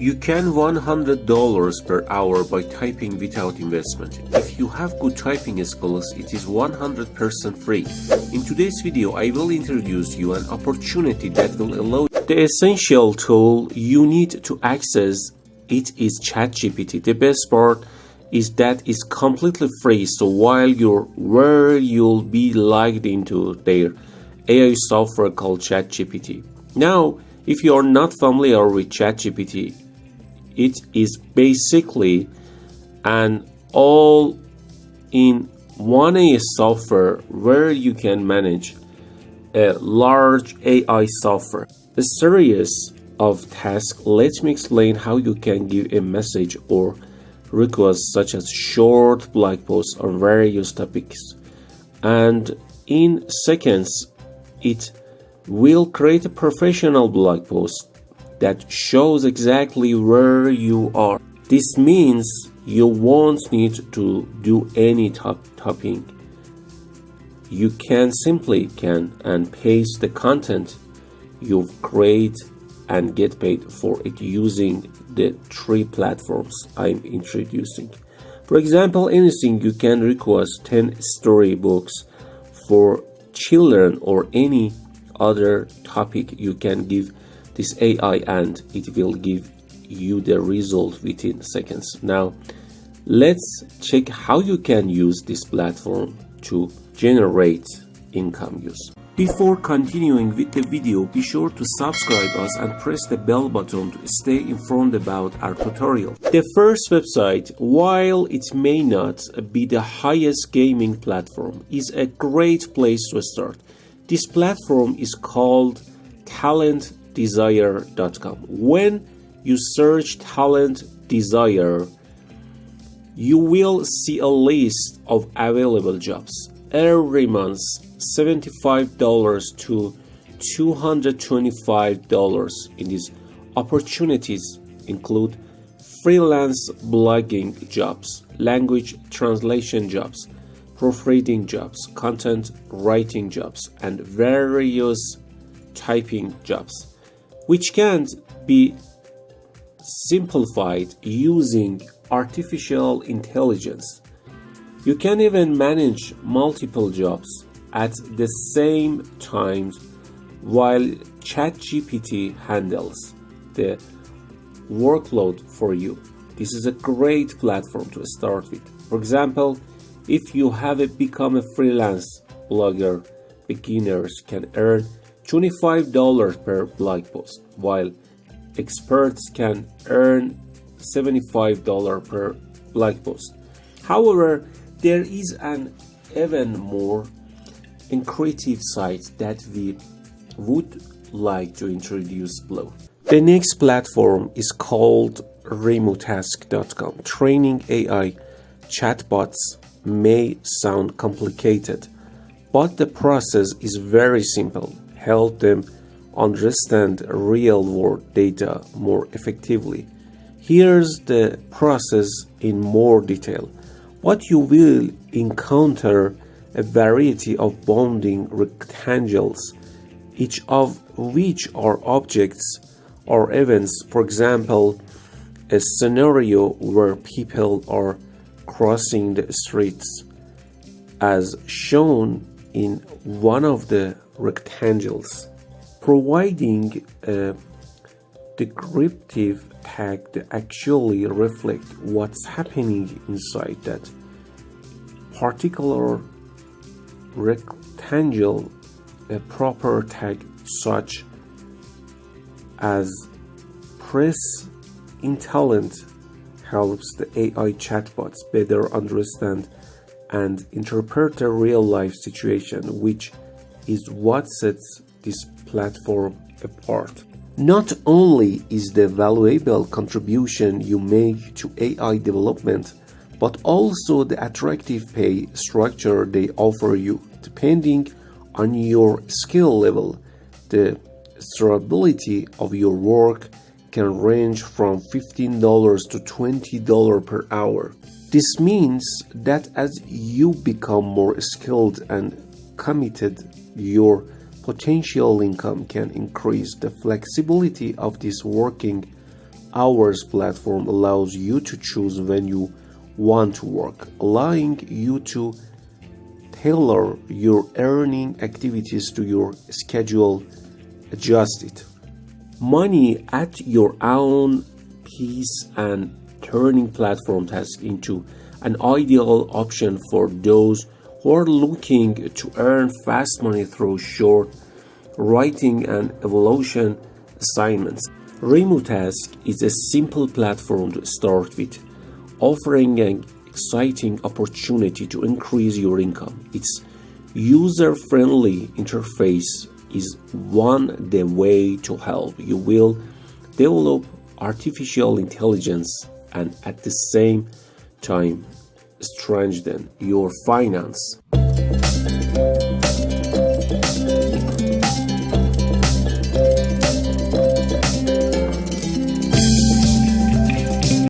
You can $100 per hour by typing without investment. If you have good typing skills, it is 100% free. In today's video, I will introduce you an opportunity that will allow the essential tool you need to access it is ChatGPT. The best part is that it's completely free, so while you'll be logged into their AI software called ChatGPT. Now, if you are not familiar with ChatGPT, it is basically an all-in-one AI software where you can manage a large AI software. A series of tasks. Let me explain how you can give a message or request such as short blog posts on various topics, and in seconds it will create a professional blog post that shows exactly where you are. This means you won't need to do any typing. You can simply and paste the content you've created and get paid for it using the 3 platforms I'm introducing. For example, anything you can request 10 storybooks for children or any other topic you can give this AI and it will give you the result within seconds. Now let's check how you can use this platform to generate income use. Before continuing with the video, be sure to subscribe us and press the bell button to stay informed about our tutorial. The first website, while it may not be the highest gaming platform, is a great place to start. This platform is called talentdesire.com. When you search Talent Desire, you will see a list of available jobs. Every month, $75 to $225 in these opportunities include freelance blogging jobs, language translation jobs, proofreading jobs, content writing jobs, and various typing jobs, which can be simplified using artificial intelligence. You can even manage multiple jobs at the same time while ChatGPT handles the workload for you. This is a great platform to start with. For example, if you have become a freelance blogger, beginners can earn $25 per blog post, while experts can earn $75 per blog post. However, there is an even more creative site that we would like to introduce below. The next platform is called remotask.com. Training AI chatbots may sound complicated, but the process is very simple. Help them understand real-world data more effectively. Here's the process in more detail. What you will encounter a variety of bounding rectangles, each of which are objects or events. For example, a scenario where people are crossing the streets, as shown in one of the rectangles, providing a descriptive tag that actually reflects what's happening inside that particular rectangle. A proper tag such as press intelligent helps the AI chatbots better understand and interpret a real-life situation, which is what sets this platform apart. Not only is the valuable contribution you make to AI development, but also the attractive pay structure they offer you. Depending on your skill level, the stability of your work can range from $15 to $20 per hour. This means that as you become more skilled and committed, your potential income can increase. The flexibility of this working hours platform allows you to choose when you want to work, allowing you to tailor your earning activities to your schedule, adjust it. Money at your own pace and turning platform tasks into an ideal option for those who are looking to earn fast money through short writing and evaluation assignments. RemoTask is a simple platform to start with, offering an exciting opportunity to increase your income. Its user-friendly interface is the way to help you will develop artificial intelligence and at the same time strengthen your finance.